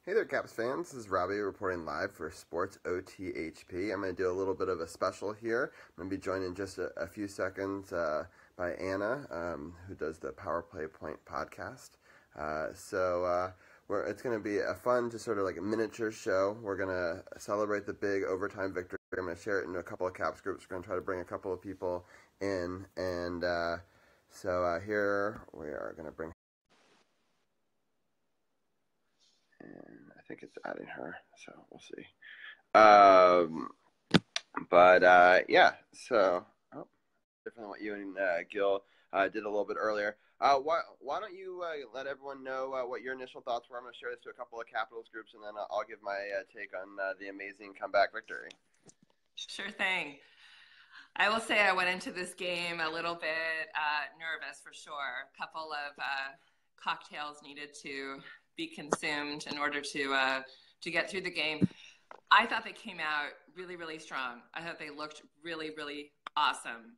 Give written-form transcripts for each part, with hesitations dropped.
Hey there, Caps fans. This is Robbie reporting live for Sports OTHP. I'm going to do a little bit of a special here. I'm going to be joined in just a few seconds by Anna, who does the Power Play Point podcast. It's going to be a fun, just sort of like a miniature show. We're going to celebrate the big overtime victory. I'm going to share it into a couple of Caps groups. We're going to try to bring a couple of people in. Here we are going to bring. And I think it's adding her, so we'll see. Different than what you and Gil did a little bit earlier. Why don't you let everyone know what your initial thoughts were? I'm going to share this to a couple of Capitals groups, and then I'll give my take on the amazing comeback victory. Sure thing. I will say I went into this game a little bit nervous for sure. A couple of cocktails needed to be consumed in order to get through the game. I thought they came out really, really strong. I thought they looked really, really awesome.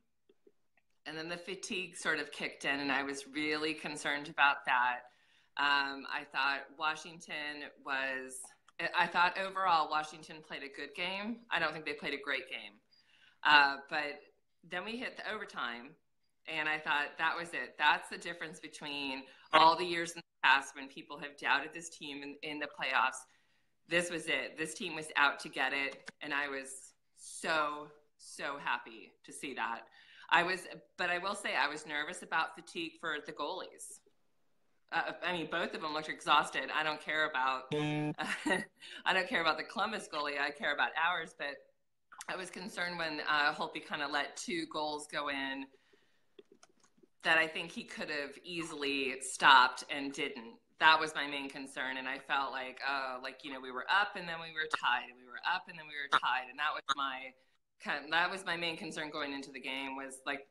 And then the fatigue sort of kicked in, and I was really concerned about that. I thought overall Washington played a good game. I don't think they played a great game. But then we hit the overtime, and I thought that was it. That's the difference between all the years in the past when people have doubted this team in the playoffs. This was it. This team was out to get it, and I was so, so happy to see that. But I will say I was nervous about fatigue for the goalies. Both of them looked exhausted. I don't care about the Columbus goalie. I care about ours, but I was concerned when Holtby kind of let two goals go in that I think he could have easily stopped and didn't. That was my main concern, and I felt like we were up and then we were tied, and we were up and then we were tied, and that was my main concern going into the game, was like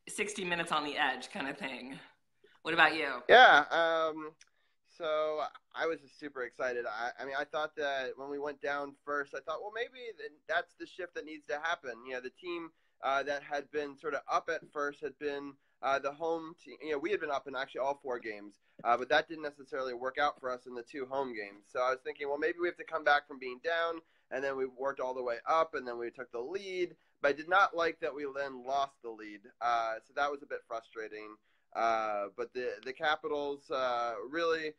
60 minutes on the edge kind of thing. What about you? Yeah, so I was just super excited. I thought that when we went down first, I thought, well, maybe that's the shift that needs to happen. The team that had been sort of up at first had been the home team. We had been up in actually all four games, but that didn't necessarily work out for us in the two home games. So I was thinking, well, maybe we have to come back from being down, and then we worked all the way up, and then we took the lead. But I did not like that we then lost the lead. So that was a bit frustrating. But the Capitals really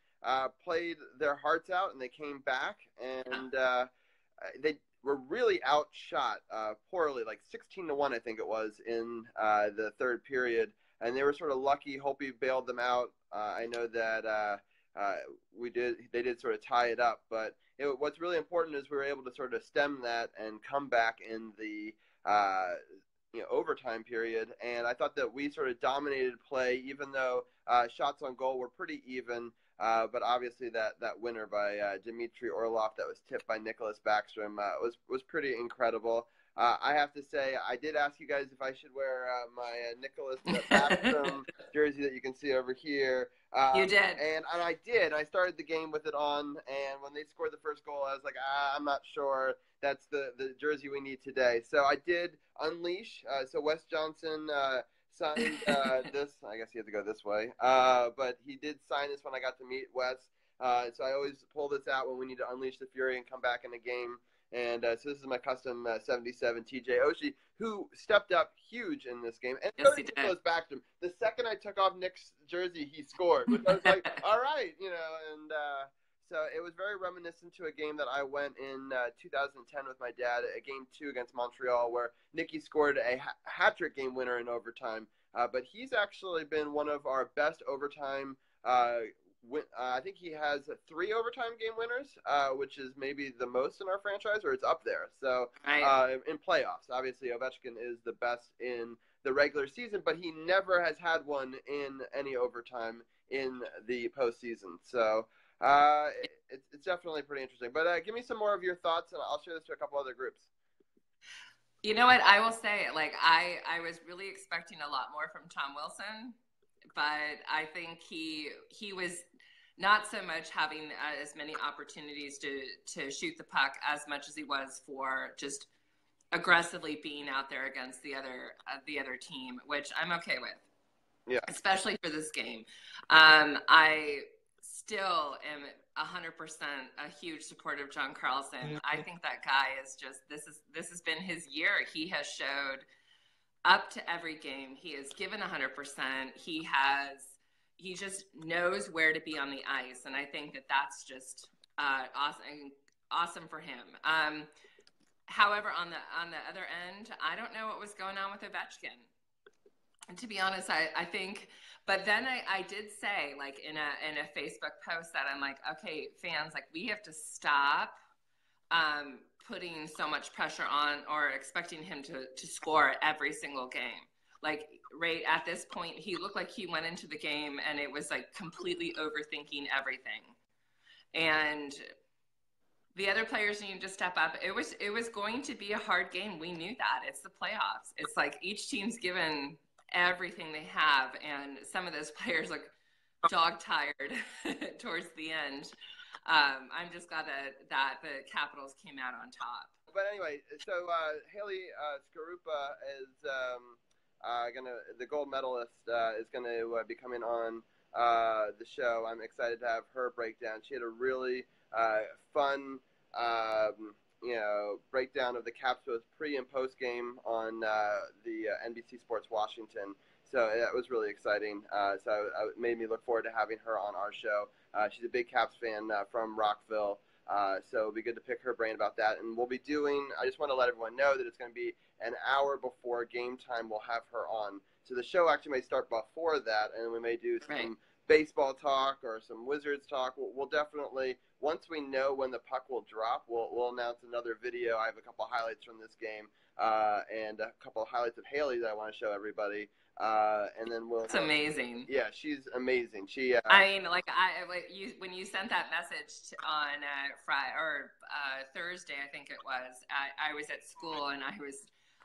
played their hearts out, and they came back, and they were really outshot poorly, like 16-1, I think it was, in the third period. And they were sort of lucky. Holtby bailed them out. I know that they did sort of tie it up. But what's really important is we were able to sort of stem that and come back in the overtime period. And I thought that we sort of dominated play, even though shots on goal were pretty even. But obviously that winner by Dmitry Orlov that was tipped by Nicholas Backstrom was pretty incredible. I have to say, I did ask you guys if I should wear my Nicholas Backstrom jersey that you can see over here. You did. And I did. I started the game with it on, and when they scored the first goal, I was like, I'm not sure that's the jersey we need today. So I did unleash. So Wes Johnson signed this. I guess he had to go this way. But he did sign this when I got to meet Wes. So I always pull this out when we need to unleash the fury and come back in the game. And so this is my custom 77 TJ Oshie, who stepped up huge in this game. And yes, he did. Goes back to him. The second I took off Nick's jersey, he scored. Which I was like, all right, And so it was very reminiscent to a game that I went in 2010 with my dad, a game 2 against Montreal, where Nicky scored a hat-trick game winner in overtime. But he's actually been one of our best overtime I think he has 3 overtime game winners, which is maybe the most in our franchise, or it's up there. So in playoffs, obviously Ovechkin is the best in the regular season, but he never has had one in any overtime in the postseason. So it's definitely pretty interesting. But give me some more of your thoughts, and I'll share this to a couple other groups. You know what? I will say, I was really expecting a lot more from Tom Wilson, but I think he was not so much having as many opportunities to shoot the puck as much as he was for just aggressively being out there against the other team, which I'm okay with. Yeah. Especially for this game. I still am 100% a huge supporter of John Carlson. I think that guy is just, this has been his year. He has showed up to every game. He has given 100%. He just knows where to be on the ice. And I think that that's just awesome for him. However, on the other end, I don't know what was going on with Ovechkin. And to be honest, I think, but then I did say, like, in a Facebook post that I'm like, okay, fans, like, we have to stop putting so much pressure on or expecting him to score every single game. Like, right at this point, he looked like he went into the game and it was like completely overthinking everything. And the other players need to step up. It was going to be a hard game. We knew that. It's the playoffs. It's like each team's given everything they have, and some of those players look dog tired towards the end. I'm just glad that the Capitals came out on top. But anyway, so Haley Skarupa is the gold medalist is gonna be coming on the show. I'm excited to have her breakdown. She had a really fun breakdown of the Caps both pre and post game on the NBC Sports Washington. So that was really exciting. So it made me look forward to having her on our show. She's a big Caps fan from Rockville. So it'll be good to pick her brain about that. And we'll be I just want to let everyone know that it's going to be an hour before game time. We'll have her on. So the show actually may start before that, and we may do some baseball talk or some Wizards talk. We'll definitely, once we know when the puck will drop, we'll announce another video. I have a couple highlights from this game and a couple highlights of Haley that I want to show everybody. And then It's amazing. Yeah, she's amazing. She. I mean, when you sent that message on Friday or Thursday, I think it was. I was at school and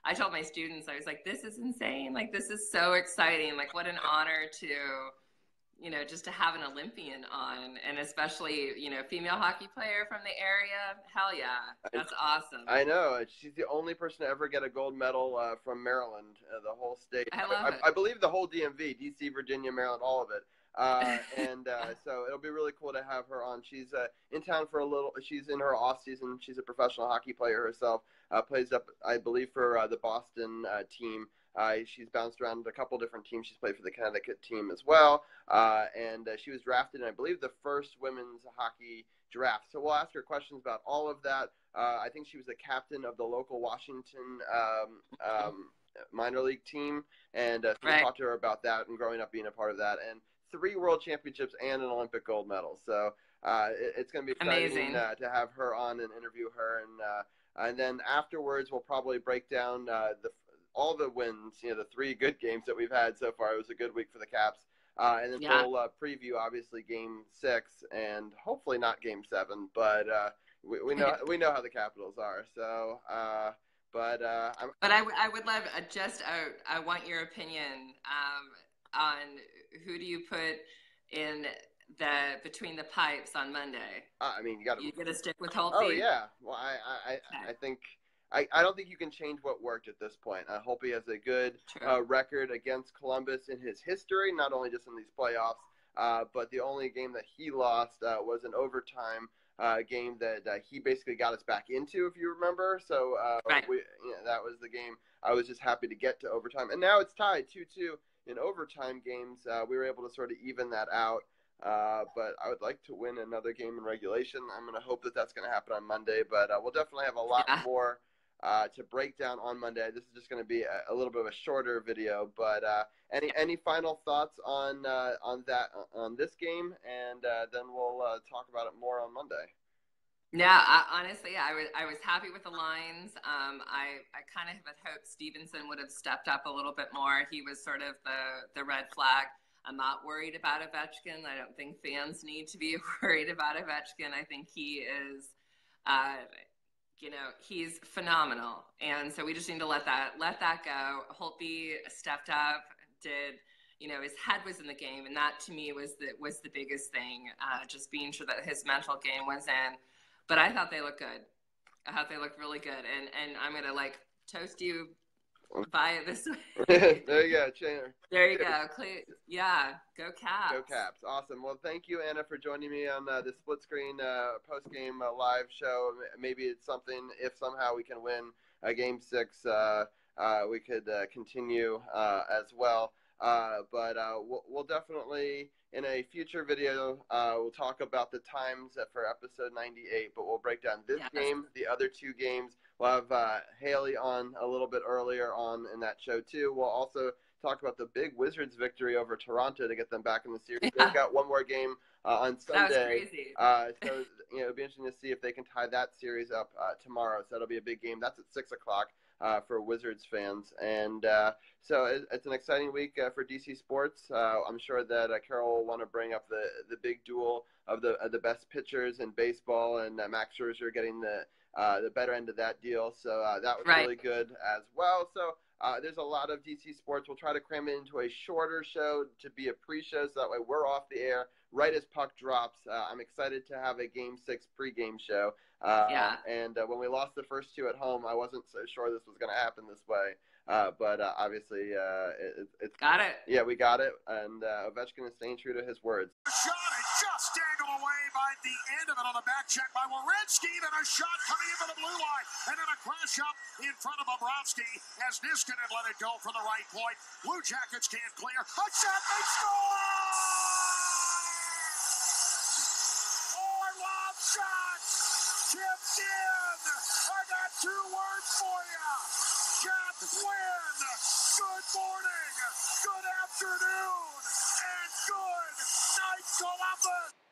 I told my students, I was like, "This is insane! Like, this is so exciting! Like, what an honor to." Just to have an Olympian on, and especially, female hockey player from the area. Hell yeah. That's awesome. I know. She's the only person to ever get a gold medal from Maryland, the whole state. I love it. I believe the whole DMV, DC, Virginia, Maryland, all of it. So it'll be really cool to have her on. She's in town for a little. She's in her off season. She's a professional hockey player herself. Plays up, I believe, for the Boston team. She's bounced around a couple different teams. She's played for the Connecticut team as well. And she was drafted in, I believe, the first women's hockey draft. So we'll ask her questions about all of that. I think she was the captain of the local Washington minor league team. And so we'll talk to her about that and growing up being a part of that. And 3 world championships and an Olympic gold medal. So it's going to be exciting to have her on and interview her. And then afterwards, we'll probably break down all the wins, the 3 good games that we've had so far. It was a good week for the Caps. And then we'll preview, obviously, Game 6 and hopefully not Game 7. But we know how the Capitals are. So, but I would love I want your opinion on who do you put in between the pipes on Monday. I mean, you gonna stick with Holtby? Oh yeah. Well, I think. I don't think you can change what worked at this point. I hope he has a good record against Columbus in his history, not only just in these playoffs, but the only game that he lost was an overtime game that he basically got us back into, if you remember. So that was the game. I was just happy to get to overtime. And now it's tied 2-2 in overtime games. We were able to sort of even that out. But I would like to win another game in regulation. I'm going to hope that that's going to happen on Monday. But we'll definitely have a lot more to break down on Monday. This is just going to be a little bit of a shorter video, but any final thoughts on this game, and then we'll talk about it more on Monday. Yeah, honestly, I was happy with the lines. I kind of had hoped Stevenson would have stepped up a little bit more. He was sort of the red flag. I'm not worried about Ovechkin. I don't think fans need to be worried about Ovechkin. I think he is. He's phenomenal. And so we just need to let that go. Holtby stepped up, his head was in the game. And that to me was the biggest thing, just being sure that his mental game was in. But I thought they looked good. I thought they looked really good. And I'm going to toast you buy it this way. There you go, Chandler. There you go. Yeah, go Caps. Go Caps. Awesome. Well, thank you, Anna, for joining me on the split screen post-game live show. Maybe it's something, if somehow we can win Game 6, we could continue as well. But we'll definitely, in a future video, we'll talk about the times for episode 98, but we'll break down this game, the other two games. We'll have Haley on a little bit earlier on in that show, too. We'll also talk about the big Wizards victory over Toronto to get them back in the series. They've got one more game on Sunday. That was crazy. So, it'll be interesting to see if they can tie that series up tomorrow. So that'll be a big game. That's at 6 o'clock. For Wizards fans. And so it's an exciting week for DC Sports. I'm sure that Carol will want to bring up the big duel of the best pitchers in baseball, and Max Scherzer getting the better end of that deal. So that was really good as well. So there's a lot of DC Sports. We'll try to cram it into a shorter show to be a pre-show, so that way we're off the air right as puck drops. I'm excited to have a Game 6 pregame show. And when we lost the first two at home, I wasn't so sure this was going to happen this way. But obviously, it's got it. Yeah, we got it. And Ovechkin is staying true to his words. The shot is just dangled away by the end of it on the back check by Werenski, and a shot coming into the blue line, and then a crash up in front of Bobrovsky as Niskanen let it go from the right point. Blue Jackets can't clear. A shot, they score! Oh, I love shots! Tipped in! I got two words for you! Caps win! Good morning, good afternoon, and good night, Columbus!